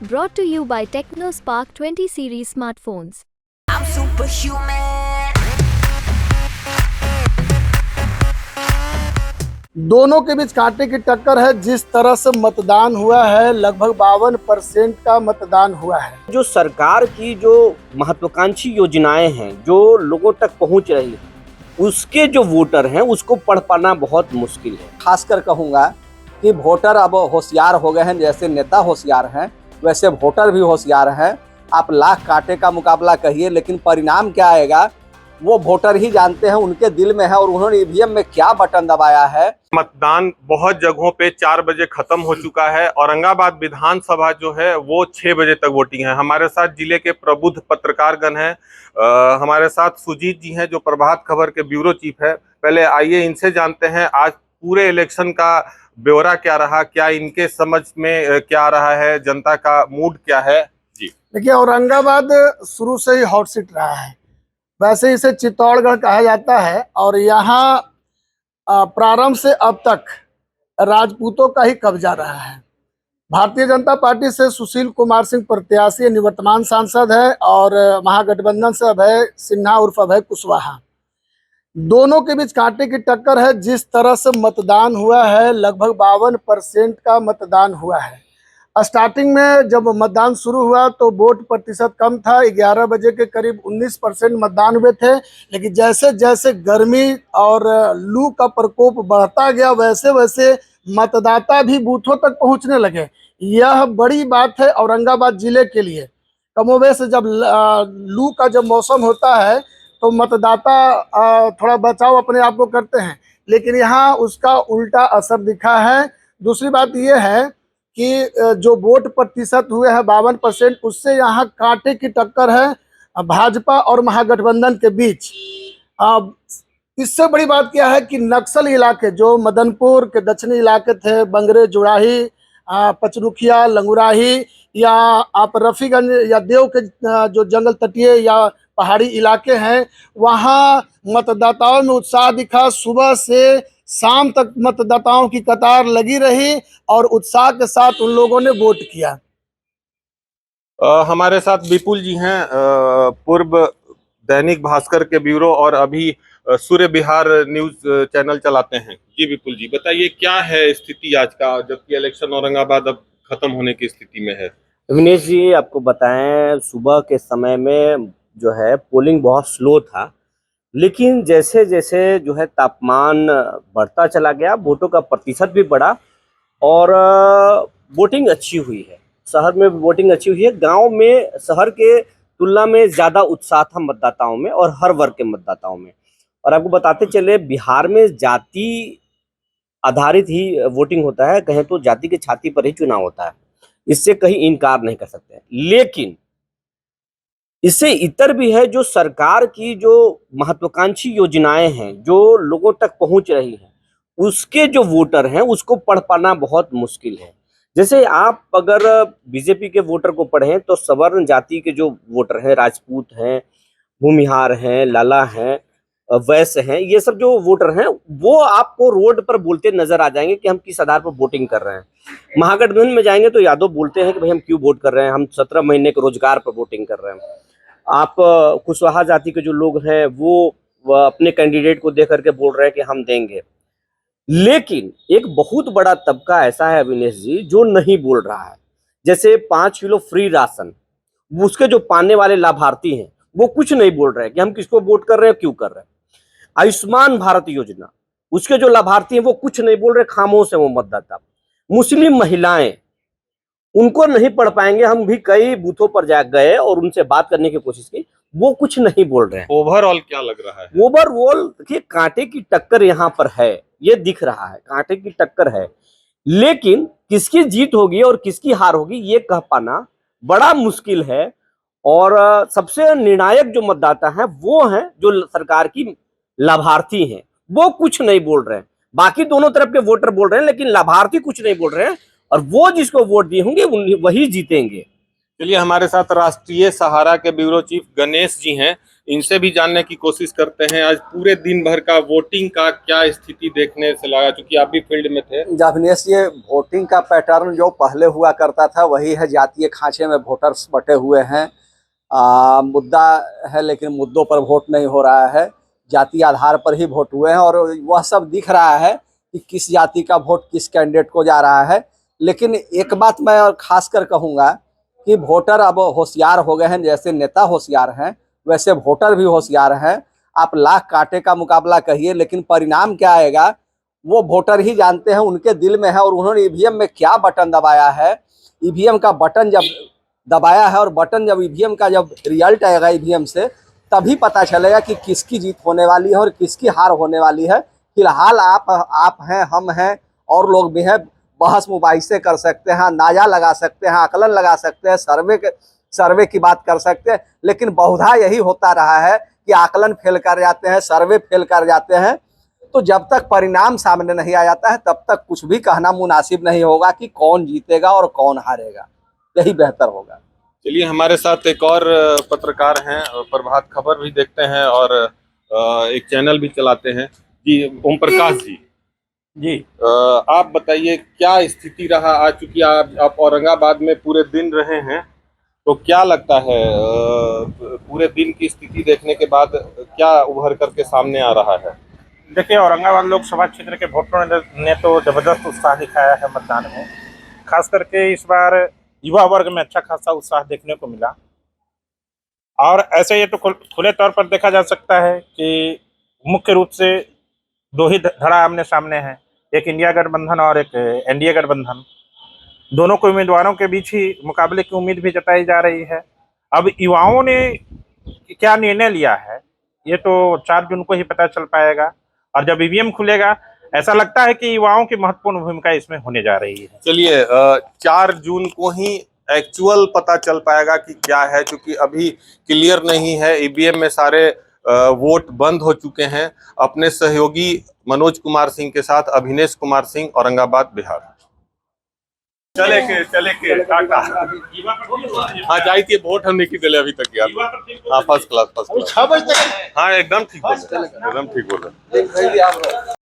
Brought to you by TechnoSpark 20 series smartphones. I'm superhuman. दोनों के बीच कांटे की टक्कर है। जिस तरह से मतदान हुआ है, लगभग 52% का मतदान हुआ है। जो सरकार की जो महत्वाकांक्षी योजनाएं हैं जो लोगों तक पहुंच रही है, उसके जो वोटर हैं उसको पढ़ पाना बहुत मुश्किल है। खासकर कहूँगा कि वोटर अब होशियार हो गए हैं। जैसे नेता होशियार हैं वैसे वोटर भी होशियार हैं। आप लाख कांटे का मुकाबला कहिए, लेकिन परिणाम क्या आएगा वो वोटर ही जानते हैं, उनके दिल में है और उन्होंने ईवीएम में क्या बटन दबाया है। मतदान बहुत जगहों पे 4 बजे खत्म हो चुका है। औरंगाबाद विधानसभा जो है वो 6 बजे तक वोटिंग है। हमारे साथ जिले के प्रबुद्ध पत्रकारगण हैं। हमारे साथ सुजीत जी हैं जो प्रभात खबर के ब्यूरो चीफ है। पहले आइए इनसे जानते हैं आज पूरे इलेक्शन का ब्यौरा क्या रहा, क्या इनके समझ में क्या आ रहा है, जनता का मूड क्या है। जी देखिए, औरंगाबाद शुरू से ही हॉट सीट रहा है। वैसे इसे चित्तौड़गढ़ कहा जाता है और यहाँ प्रारंभ से अब तक राजपूतों का ही कब्जा रहा है। भारतीय जनता पार्टी से सुशील कुमार सिंह प्रत्याशी निवर्तमान सांसद है और महागठबंधन से अभय सिन्हा उर्फ अभय कुशवाहा। दोनों के बीच कांटे की टक्कर है। जिस तरह से मतदान हुआ है, लगभग 52% का मतदान हुआ है। स्टार्टिंग में जब मतदान शुरू हुआ तो वोट प्रतिशत कम था। 11 बजे के करीब 19% मतदान हुए थे, लेकिन जैसे जैसे गर्मी और लू का प्रकोप बढ़ता गया वैसे वैसे मतदाता भी बूथों तक पहुंचने लगे। यह बड़ी बात है औरंगाबाद जिले के लिए। कमोबेश जब लू का जब मौसम होता है तो मतदाता थोड़ा बचाव अपने आप को करते हैं, लेकिन यहाँ उसका उल्टा असर दिखा है। दूसरी बात यह है कि जो वोट प्रतिशत हुए हैं 52%, उससे यहाँ कांटे की टक्कर है भाजपा और महागठबंधन के बीच। इससे बड़ी बात क्या है कि नक्सल इलाके जो मदनपुर के दक्षिणी इलाके थे, बंगरे, जुड़ाही, पचरुखिया, लंगुराही या आप रफीगंज या देव के जो जंगल तटीय या पहाड़ी इलाके हैं, वहाँ मतदाताओं में उत्साह दिखा। सुबह से शाम तक मतदाताओं की कतार लगी रही और उत्साह के साथ उन लोगों ने वोट किया। हमारे साथ विपुल जी हैं, पूर्व दैनिक भास्कर के ब्यूरो और अभी सूर्य विहार न्यूज चैनल चलाते हैं। जी विपुल जी, बताइए क्या है स्थिति आज का, जबकि इलेक्शन औरंगाबाद अब खत्म होने की स्थिति में है। विनेश जी, आपको बताएं सुबह के समय में जो है पोलिंग बहुत स्लो था, लेकिन जैसे जैसे जो है तापमान बढ़ता चला गया, वोटों का प्रतिशत भी बढ़ा और वोटिंग अच्छी हुई है। शहर में वोटिंग अच्छी हुई है। गांव में शहर के तुलना में ज़्यादा उत्साह था मतदाताओं में और हर वर्ग के मतदाताओं में। और आपको बताते चले, बिहार में जाति आधारित ही वोटिंग होता है, कहें तो जाति की छाती पर ही चुनाव होता है, इससे कहीं इनकार नहीं कर सकते। लेकिन इससे इतर भी है, जो सरकार की जो महत्वाकांक्षी योजनाएं हैं जो लोगों तक पहुंच रही हैं, उसके जो वोटर हैं उसको पढ़ पाना बहुत मुश्किल है। जैसे आप अगर बीजेपी के वोटर को पढ़ें तो सवर्ण जाति के जो वोटर हैं, राजपूत हैं, भूमिहार हैं, लाला हैं, वैश्य हैं, ये सब जो वोटर हैं वो आपको रोड पर बोलते नजर आ जाएंगे कि हम किस आधार पर वोटिंग कर रहे हैं। महागठबंधन में जाएंगे तो यादव बोलते हैं कि भाई हम क्यों वोट कर रहे हैं, हम 17 महीने के रोजगार पर वोटिंग कर रहे हैं। आप कुशवाहा जाति के जो लोग हैं वो अपने कैंडिडेट को देख करके बोल रहे हैं कि हम देंगे। लेकिन एक बहुत बड़ा तबका ऐसा है अविनेश जी जो नहीं बोल रहा है। जैसे 5 किलो फ्री राशन, उसके जो पाने वाले लाभार्थी हैं वो कुछ नहीं बोल रहे हैं कि हम किसको वोट कर रहे हैं, क्यों कर रहे हैं। आयुष्मान भारत योजना, उसके जो लाभार्थी हैं वो कुछ नहीं बोल रहे, खामोश है वो मतदाता। मुस्लिम महिलाएं, उनको नहीं पढ़ पाएंगे। हम भी कई बूथों पर जा गए और उनसे बात करने की कोशिश की, वो कुछ नहीं बोल रहे हैं। ओवरऑल क्या लग रहा है? ओवरऑल देखिए, कांटे की टक्कर यहाँ पर है, ये दिख रहा है, कांटे की टक्कर है। लेकिन किसकी जीत होगी और किसकी हार होगी ये कह पाना बड़ा मुश्किल है। और सबसे निर्णायक जो मतदाता हैं वो हैं जो सरकार की लाभार्थी हैं, वो कुछ नहीं बोल रहे हैं। बाकी दोनों तरफ के वोटर बोल रहे हैं, लेकिन लाभार्थी कुछ नहीं बोल रहे हैं और वो जिसको वोट दिए होंगे वही जीतेंगे। चलिए, हमारे साथ राष्ट्रीय सहारा के ब्यूरो चीफ गणेश जी हैं। इनसे भी जानने की कोशिश करते हैं। आज पूरे दिन भर का वोटिंग का क्या स्थिति देखने से लगा, क्योंकि आप भी फील्ड में थे। अभिनेश, ये वोटिंग का पैटर्न जो पहले हुआ करता था वही है। जातीय खांचे में वोटर्स बटे हुए हैं। मुद्दा है लेकिन मुद्दों पर वोट नहीं हो रहा है, जातीय आधार पर ही वोट हुए हैं और वह सब दिख रहा है कि किस जाति का वोट किस कैंडिडेट को जा रहा है। लेकिन एक बात मैं और खास कर कहूँगा कि वोटर अब होशियार हो गए हैं। जैसे नेता होशियार हैं वैसे वोटर भी होशियार हैं। आप लाख कांटे का मुकाबला कहिए, लेकिन परिणाम क्या आएगा वो वोटर ही जानते हैं, उनके दिल में है। और उन्होंने ईवीएम में क्या बटन दबाया है, ईवीएम का बटन जब दबाया है और बटन जब ईवीएम का जब रिजल्ट आएगा ईवीएम से, तभी पता चलेगा कि किसकी जीत होने वाली है और किसकी हार होने वाली है। फिलहाल आप हैं, हम हैं और लोग भी हैं, बहस मुबाहिसे कर सकते हैं, अंदाजा लगा सकते हैं, आकलन लगा सकते हैं, सर्वे की बात कर सकते हैं। लेकिन बहुधा यही होता रहा है कि आकलन फेल कर जाते हैं, सर्वे फेल कर जाते हैं। तो जब तक परिणाम सामने नहीं आ जाता है तब तक कुछ भी कहना मुनासिब नहीं होगा कि कौन जीतेगा और कौन हारेगा। यही बेहतर होगा। चलिए, हमारे साथ एक और पत्रकार हैं, प्रभात खबर भी देखते हैं और एक चैनल भी चलाते हैं जी, ओम प्रकाश जी। आप बताइए क्या स्थिति रहा आज, चूंकि आप औरंगाबाद में पूरे दिन रहे हैं, तो क्या लगता है पूरे दिन की स्थिति देखने के बाद क्या उभर करके सामने आ रहा है? देखिए, औरंगाबाद लोकसभा क्षेत्र के वोटरों ने तो जबरदस्त उत्साह दिखाया है मतदान में। खास करके इस बार युवा वर्ग में अच्छा खासा उत्साह देखने को मिला। और ऐसे ये तो खुले तौर पर देखा जा सकता है कि मुख्य रूप से दो ही धड़ा आमने सामने हैं, एक इंडिया गठबंधन और एक एनडीए गठबंधन। दोनों को उम्मीदवारों के बीच ही मुकाबले की उम्मीद भी जताई जा रही है। अब युवाओं ने क्या निर्णय लिया है ये तो 4 जून को ही पता चल पाएगा। और जब ईवीएम खुलेगा ऐसा लगता है कि युवाओं की महत्वपूर्ण भूमिका इसमें होने जा रही है। चलिए, 4 जून को ही एक्चुअल पता चल पाएगा कि क्या है, क्योंकि अभी क्लियर नहीं है। ईवीएम में सारे वोट बंद हो चुके हैं। अपने सहयोगी मनोज कुमार सिंह के साथ अभिनेश कुमार सिंह, औरंगाबाद, बिहार। चले के टाटा। हाँ, जाई थी वोट हमने की दिले अभी तक यार। हाँ, फर्स्ट क्लास। हाँ, एकदम ठीक बोल रहे।